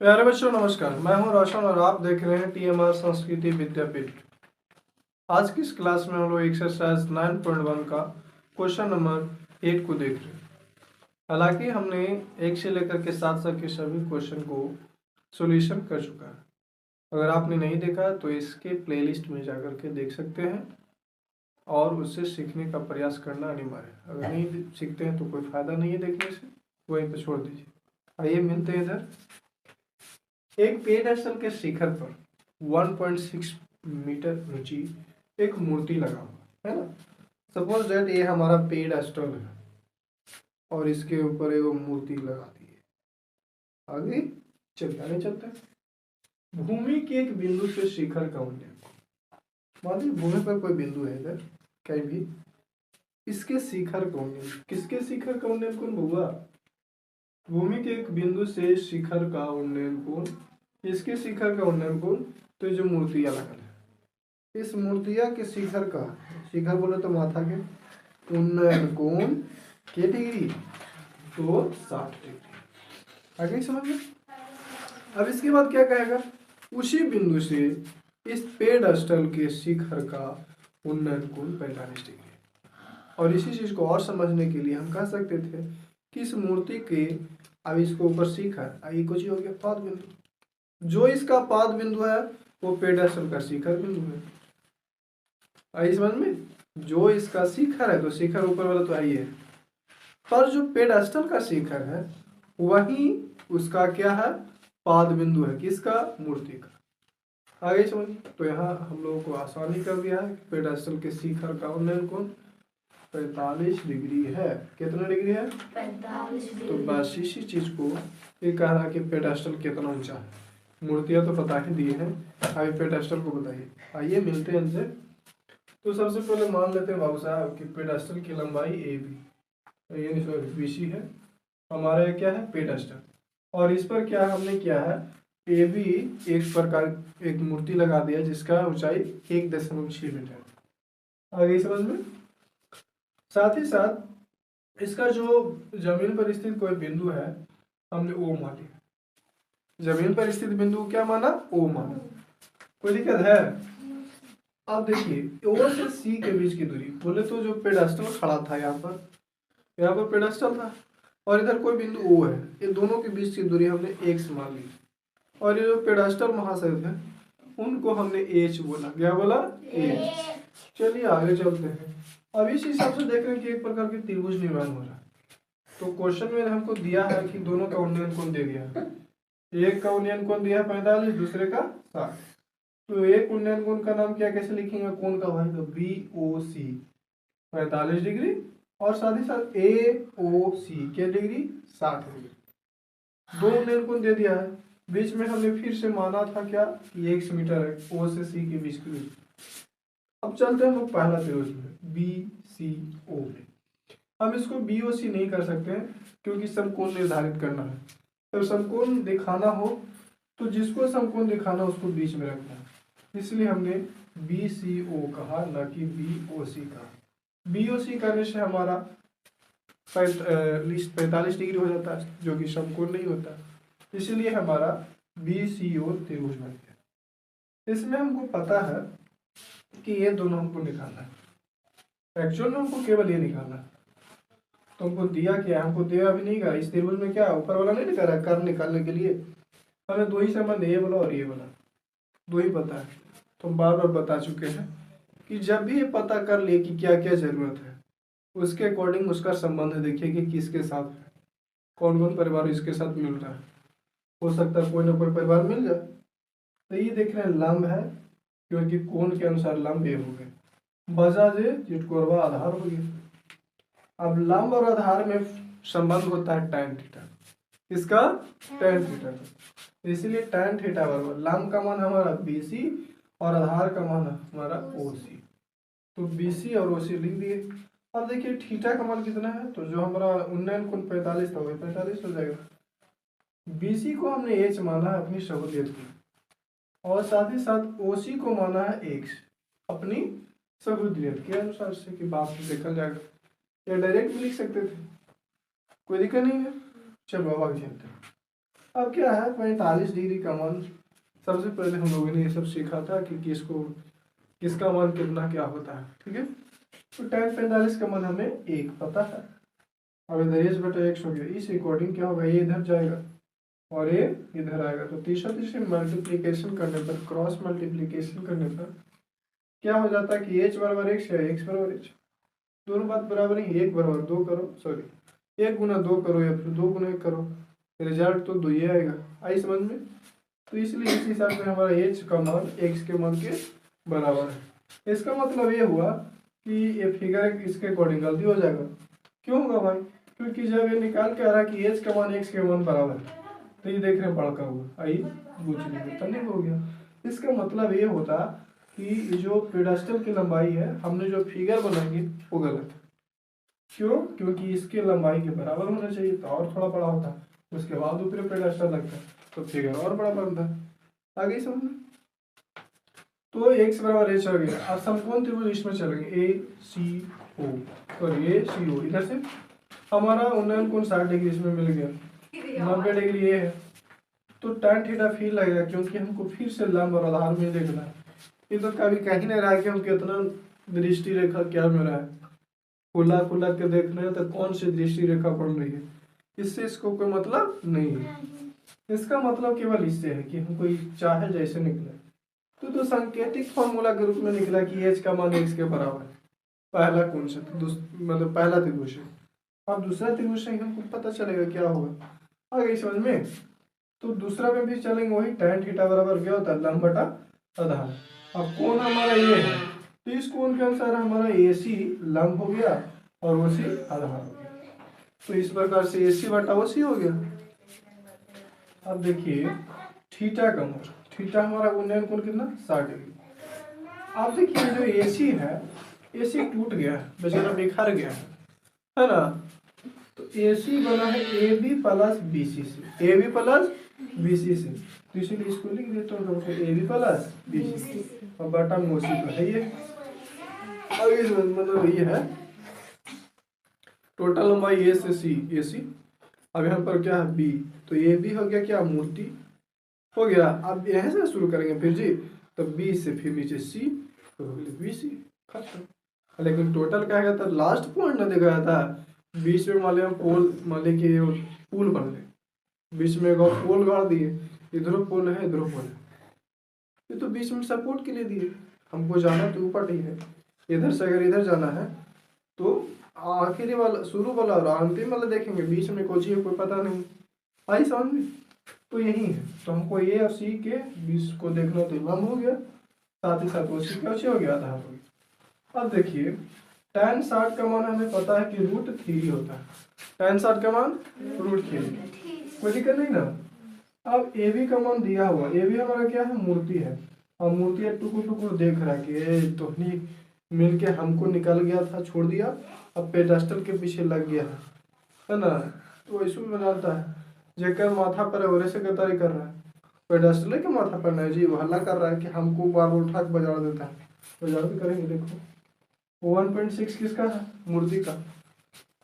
प्यारे बच्चों नमस्कार। मैं हूं रोशन और आप देख रहे हैं टीएमआर संस्कृति विद्यापीठ। आज की इस क्लास में हम लोग एक्सरसाइज 9.1 का क्वेश्चन नंबर 1 को देख रहे हैं। हालांकि हमने 1 से लेकर के 7 तक के सभी क्वेश्चन को सॉल्यूशन कर चुका है। अगर आपने नहीं देखा तो इसके प्लेलिस्ट में जाकर के देख सकते हैं और उससे सीखने का प्रयास करना अनिवार्य है। अगर नहीं सीखते हैं तो कोई फायदा नहीं है देखने से, वहीं पर छोड़ दीजिए। आइए मिलते हैं इधर। एक पेड़स्थल के शिखर पर 1.6 मीटर ऊंची एक मूर्ति लगा हुआ है ना। सपोज दैट ये हमारा पेड़स्थल है और इसके ऊपर एक मूर्ति लगा दी है। आगे चलते हैं। भूमि के एक बिंदु से शिखर का उन्नयन। मान लीजिए भूमि पर कोई बिंदु है इधर कहीं भी, इसके शिखर का उन्नयन। किसके शिखर का उन्नयन कौन होगा? भूमि के एक बिंदु से शिखर का उन्नयन कोण, इसके शिखर का उन्नयन कोण, तो जो मूर्तियां लगा है इस मूर्तियां के शिखर का, शिखर बोले तो माथा के, उन्नयन कोण के डिग्री तो 60 डिग्री। आगे समझ में। अब इसके बाद क्या कहेगा? उसी बिंदु से इस पेड़स्थल के शिखर का उन्नयन कोण 45 डिग्री। और इसी चीज को और समझने के लिए हम कह सकते थे कि इस मूर्ति के, अब इसको ऊपर शिखर, ये कुछ हो गया पाद बिंदु, जो इसका पाद बिंदु है वो पेड़स्थल का शिखर बिंदु है। आई समझ में। जो इसका शिखर है तो शिखर ऊपर वाला तो आई है, पर जो पेड़स्थल का शिखर है वही उसका क्या है? पाद बिंदु है। किसका? मूर्ति का। आगे समझ। तो यहाँ हम लोगों को आसानी कर दिया है। पेड़स्थल के शिखर का उन्नयन कोण 45 डिग्री है। कितना डिग्री है? 45 डिग्री। तो बस इसी चीज को ये कह रहा है कि पेड़स्थल कितना ऊंचा है। मूर्तियां तो बता ही दिए हैं, आगे पेड़स्थल को बताइए। आइए मिलते हैं इनसे। तो सबसे पहले मान लेते हैं बाबू साहब कि पेड़स्थल की लंबाई ए बी, यानी सॉरी BC है। हमारा ये क्या है? पेड़स्थल। और इस पर क्या हमने किया है? ए बी एक प्रकार एक मूर्ति लगा दिया जिसका ऊंचाई 1.6 मीटर। आगे समझ में। साथ ही साथ इसका जो जमीन पर स्थित कोई बिंदु है हमने ओ मान लिया। जमीन पर स्थित बिंदु क्या माना? ओ माना। कोई दिक्कत है? अब देखिए ओ से सी के बीच की दूरी, बोले तो जो पेड़स्टल खड़ा था यहाँ पर पेड़स्टल था और इधर कोई बिंदु ओ है, ये दोनों के बीच की दूरी हमने x मान ली। और ये जो पेड़स्टल महाशय थे उनको हमने h बोला। क्या बोला? h। चलिए आगे चलते हैं। अब इस हिसाब से देख रहे हैं कि एक प्रकार की त्रिभुज निर्माण हो रहा है। तो क्वेश्चन में हमको दिया है कि दोनों का उन्नयन कोण दे दिया है। एक का उन्नयन कोण दिया है 45, दूसरे का 60। तो एक उन्नयन कोण का नाम क्या, कैसे लिखेंगे कोण का भाई? तो BOC 45 डिग्री और साथ ही साथ AOC के डिग्री 60 डिग्री। दो उन्नयन कोण दे दिया है। बीच में हमने फिर से माना था क्या कि 1 मीटर है O से C के बीच की दूरी। अब चलते हैं हम लोग पहला त्रिभुज में BCO में। हम इसको BOC नहीं कर सकते हैं क्योंकि समकोण निर्धारित करना है। तो समकोण दिखाना हो तो जिसको समकोण दिखाना उसको बीच में रखना है, इसलिए हमने BCO कहा ना कि BOC कहा। BOC करने से हमारा 45 डिग्री हो जाता है जो कि समकोण नहीं होता, इसलिए हमारा BCO त्रिभुज बन गया। इसमें हमको पता है कि ये दोनों हमको निकालना है। एक्चुअल में हमको केवल ये निकालना है। तो हमको दिया क्या? हमको दिया भी नहीं कहा। इस त्रिभुज में क्या ऊपर वाला नहीं निकाल रहा है? कर्व निकालने के लिए हमें दो ही संबंध, ये वाला और ये वाला, दो ही पता है। तो हम बार बार बता चुके हैं कि जब भी ये पता कर लिए कि क्या क्या जरूरत है उसके अकॉर्डिंग उसका संबंध देखिए कि किसके साथ है, कौन कौन परिवार इसके साथ मिल रहा है। हो सकता है कोई ना कोई परिवार मिल जाए। तो ये देख रहे हैं लंब है क्योंकि कोण के अनुसार लंब ये हो गए, बजा जे चुटकुरवा आधार हो गया। अब लंब और आधार में संबंध होता है tan थीटा। किसका? tan theta. इसलिए tan थीटा बराबर लंब का मान हमारा BC और आधार का मान हमारा OC। तो BC और OC लिख दिए। अब देखिए थीटा का मान कितना है? तो जो हमारा उन्नयन कोण 45 था वही 45 हो जाएगा। BC को हमने h माना है अपनी सहूलियत की, और साथ ही साथ OC को माना है x अपनी सहूलियत के अनुसार से कि बात देखा जाएगा। या डायरेक्ट भी लिख सकते थे, कोई दिक्कत नहीं है। चलो अब आगे चलते हैं। अब क्या है 45 डिग्री का मान, सबसे पहले हम लोगों ने ये सब सीखा था कि किसका मान कितना क्या होता है, ठीक है। तो tan 45 का मान हमें 1 पता है। अब इधर एच बटा एक्स हो गया, इस अकॉर्डिंग क्या होगा, ये इधर जाएगा और ये इधर आएगा, तो तीसरा मल्टीप्लीकेशन करने पर, क्रॉस मल्टीप्लीकेशन करने पर क्या हो जाता है कि एच बराबर एक्स या एक्स बराबर एच, दोनों बात बराबर नहीं, 1 बराबर 2 करो, सॉरी 1 गुना 2 करो या फिर 2 गुना 1 करो, रिजल्ट तो 2 ही आएगा। आई समझ में। तो इसलिए इस हिसाब से हमारा एच का मान एक्स के मान के बराबर है। इसका मतलब ये हुआ कि ये फिगर इसके अकॉर्डिंग गलती हो जाएगा। क्यों होगा भाई, क्योंकि जब ये निकाल के आ रहा है कि एच का मान एक्स के मान बराबर है, तो ये देख रहे हैं बड़का हुआ, आई बुझने तनिक हो गया। इसका मतलब ये होता कि जो पेडास्टल की लंबाई है, हमने जो फिगर बनाएंगे वो गलत है। क्यों, क्योंकि इसके लंबाई के बराबर होना चाहिए, तो और थोड़ा बड़ा होता, उसके बाद ऊपर पेडास्टल लगता है तो फिगर और बड़ा बनता है। आगे समझ में। तो एक्स बराबर एच आ गया। अब समकोण त्रिभुज इसमें चलेंगे, ए सी ओ, सॉरी ए सी ओ, इधर से हमारा उन्नयन कोण 60 डिग्री इसमें मिल गया, 90 डिग्री ये है, तो tan थीटा फिर लगेगा, क्योंकि हमको फिर से लंब और आधार में देखना है। ये तो कभी कहीं नहीं रहा कि हम कितना दृष्टि रेखा क्या मिल रहा है, खुला खुला के देखना है तो कौन सी दृष्टि रेखा बन रही है, इससे इसको कोई मतलब नहीं है। इसका मतलब केवल इससे है कि हमको चाहे जैसे निकले। तो सांकेतिक फॉर्मूला के रूप में निकला कि एच का मान एक्स के बराबर है, पहला कौन सा, मतलब पहला त्रिभुज है। अब दूसरा त्रिभुज से हमको पता चलेगा क्या होगा, आ गई समझ में। तो दूसरा में भी चलेंगे वही, tan थीटा बराबर क्या होता है, लंब बटा आधार। अब कोण हमारा ये है, तो इस कोण के अनुसार हमारा AC लंब हो गया और OC आधार हो गया, तो इस प्रकार से AC बटा OC हो गया। अब देखिए थीटा का मान, थीटा हमारा उन्नयन कोण कितना 60 डिग्री। अब देखिए जो AC है, AC टूट गया है, बेचारा बिखर गया है ना। तो AC बना है AB प्लस BC से, AB प्लस BC से, तो इसीलिए इसको लिख देता हूँ AB प्लस BC और बटा मोसी तो है ये। अब इस मतलब ये है टोटल लंबाई A से C, AC। अब यहाँ पर क्या है B, तो AB हो गया क्या, मूर्ति हो गया। अब यहाँ से शुरू करेंगे फिर जी, तो B से फिर नीचे C, तो BC खत्म। लेकिन टोटल क्या गया था, लास्ट पॉइंट ना देखा था, बीच में मान लिया पोल, मान ली कि पुल बन गए, बीच में एक पोल गाड़ दिए, इधर पोल है इधर पोल है, ये तो बीच में सपोर्ट के लिए दिए। हमको जाना तो ऊपर ही है, इधर से अगर इधर जाना है तो आखिरी वाला, शुरू वाला और अंतिम वाला देखेंगे, बीच में कोई चीज कोई पता नहीं। आई समझ में। तो यही है, तो हमको ए और सी के बीच को देखना, तो लंब हो गया, साथ ही साथ वो सी का हो गया, आधार हो गया। अब देखिए tan 60 का मान हमें पता है कि √3 होता है, tan 60 का मान √3, कोई दिक्कत नहीं ना। अब ए बी का मान दिया हुआ, ए बी हमारा क्या है, मूर्ति है, और मूर्ति टुकुर टुकुर देख रहा है कि तो नहीं मिल के हमको निकल गया था, छोड़ दिया, अब पेडास्टल के पीछे लग गया है ना। तो ऐसे में बनाता है, जेकर माथा पर है वैसे गद्दारी कर रहा है, पेडास्टल के माथा पर नहीं जी, वो हल्ला कर रहा है कि हमको बार बार उठा के बजा देता है, बजा भी करेंगे। देखो 1.6 किसका है, मूर्ति का।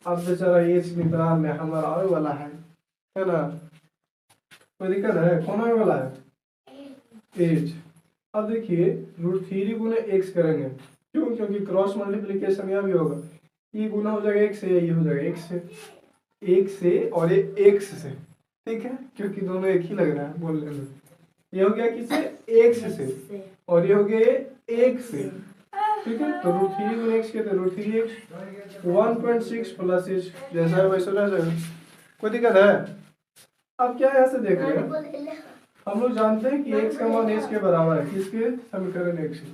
अब बेचारा एज निकाल में हमारा आने वाला है ना, कोई दिक्कत है, कौन आने वाला है, एज। अब देखिए √3 गुना x करेंगे, क्यों, क्योंकि क्रॉस मल्टीप्लीकेशन यहाँ भी होगा, ये गुना हो जाएगा x से, ये हो जाएगा x से और ये x से, ठीक है, क्योंकि दोनों एक ही लग रहा है बोलने में। ये हो गया किससे, x से, और ये हो गया एक से, ठीक है। तो √3 गुना x के, तो √3x 1.6 प्लस h, जैसा है वैसा रह जाएगा, कोई दिक्कत है। अब क्या यहाँ से देख रहे हैं, हम लोग जानते हैं कि x का मान h के बराबर है, किसके, समीकरण 1 से,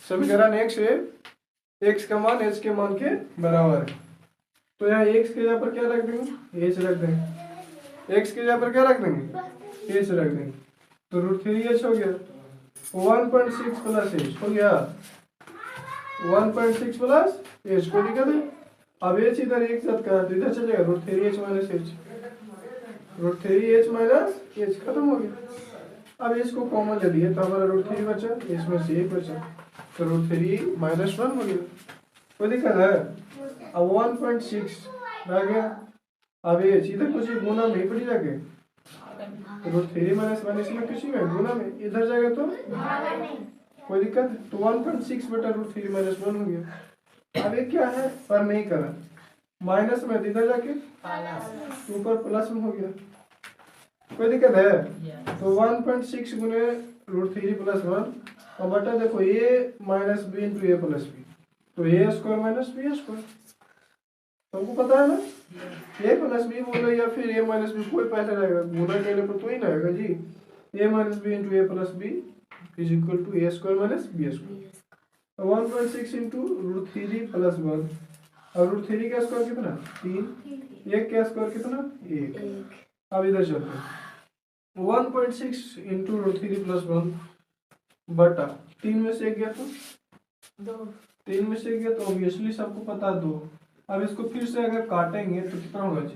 समीकरण 1 से x का मान h के मान के बराबर है। तो यहाँ x के जगह पर क्या रख देंगे, h रख देंगे, x के जगह पर क्या रख देंगे, h रख देंगे, तो √3h हो गया, 1.6 प्लस h हो गया, 1.6 प्लस h, को दिक्कत है। अब h इधर एक साथ का, तो इधर चलेगा √3h minus h, √3h minus h, खत्म हो गया। अब h को कॉमन ले लिए तो हमारा √3 बचा, इसमें से 1 बचा, तो √3 माइनस 1 हो गया, कोई दिक्कत है। अब 1.6 रह गया, अब h इधर कुछ गुना नहीं पड़ी जाके, √3 - 1 इसमें किसी में गुना में, इधर जाएगा तो कोई दिक्कत है। तो 1.6 बटा √3 - 1 हो गया। अब ये क्या है पर नहीं करा, माइनस में इधर जाके ऊपर प्लस में हो गया, कोई दिक्कत है। तो 1.6 गुने √3 + 1 और बटा देखो a - b × a + b, तो a² - b²। तुमको पता है ना, a + b बोलो या फिर a - b, कोई पहले रहेगा, गुना करने पर तो ही ना आएगा जी। a - b × a + b = a² - b²। 1.6 × √3 + 1, और √3 का स्क्वायर कितना 3, 1 का स्क्वायर कितना 1। अब इधर चलते हैं, 1.6 × √3 + 1 बटा 3 में से 1 गया तो 3 में से 1 गया तो ऑब्वियसली सबको पता 2। अब इसको फिर से अगर काटेंगे तो कितना होगा जी,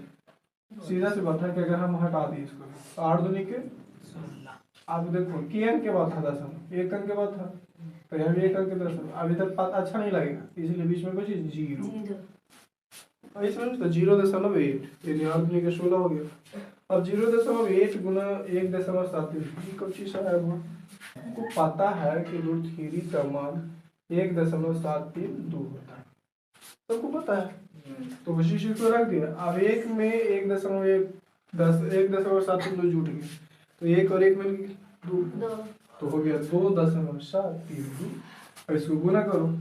सीधा सी बात है कि अगर हम हटा दिए इसको तो 8 दूनी के 16। अब देखो के अंक के बाद था दशमलव, 1 अंक के बाद था, तो यहाँ भी 1 अंक के दशमलव। अब इधर अच्छा नहीं लगेगा इसलिए बीच में बची 0। इसमें तो 0.8 यानी 8 दूनी के 16 हो गया। अब 0.8 गुना 1.73 कब चीज आया हुआ, को पता है कि √3 का मान 1.732 होता है, सबको पता है। तो उसी चीज को रख दिया। अब 1 में 1.732 जुट गया, तो 1 और 1 मिल गया 2, तो हो गया 2.732। और इसको गुना करो,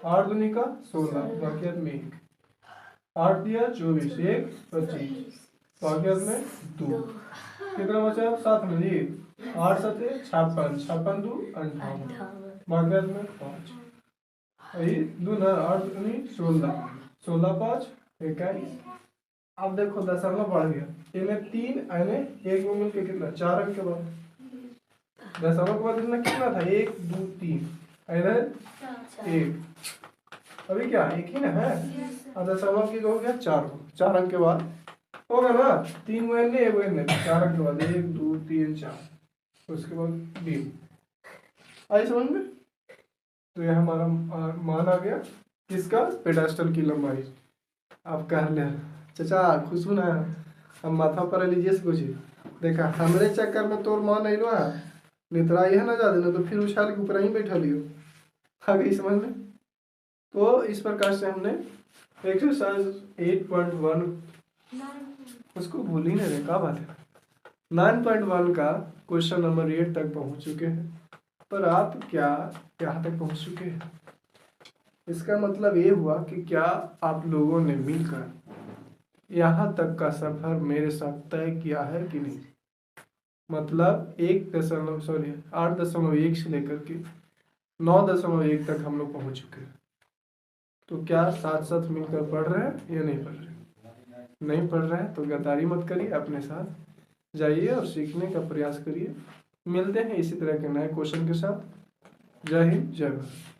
8 दूनी का 16 बाकी में 1, 8 दिया 24, 1 25 बाकी में 2, कितना बचा 7 में जी, 8 7 56, 56 2 58 बाकी में 5, यही 2 ना 8 दूनी 16, 16 5 21। अब देखो दशमलव बढ़ गया, इन्हें 3 यानी 1 में मिलकर कितना 4 अंक के बाद, दशमलव के बाद इतना कितना था 1 2 3 इधर 1, अभी क्या एक ही ना है। अब दशमलव की हो गया 4 अंक के बाद होगा ना, 3 गो एने 1 एने 4 अंक के बाद 1 2 3 4, उसके बाद b। आई समझ में। तो यह हमारा मान आ गया किसका, पेडास्टल की लंबाई। आप कह ले चाचा खुश ना, हम माथा पर लीजिए कुछ देखा, हमरे चक्कर में तोर मान अलो है नितराई है ना ज्यादा, ना तो फिर उछाल के ऊपर ही बैठा लियो। आ गई समझ में। तो इस प्रकार से हमने एक्सरसाइज 8.1 उसको भूल ही नहीं रहे, क्या बात है, 9.1 का क्वेश्चन नंबर 8 तक पहुंच चुके हैं। पर आप क्या यहाँ तक पहुंच चुके हैं, इसका मतलब ये हुआ कि क्या आप लोगों ने मिलकर यहाँ तक का सफर मेरे साथ तय किया है कि नहीं। मतलब 8.1 से लेकर के 9.1 तक हम लोग पहुंच चुके हैं। तो क्या साथ साथ मिलकर पढ़ रहे हैं या नहीं पढ़ रहे, नहीं पढ़ रहे हैं तो गद्दारी मत करिए, अपने साथ जाइए और सीखने का प्रयास करिए। मिलते हैं इसी तरह के नए क्वेश्चन के साथ। जय हिंद जय भारत।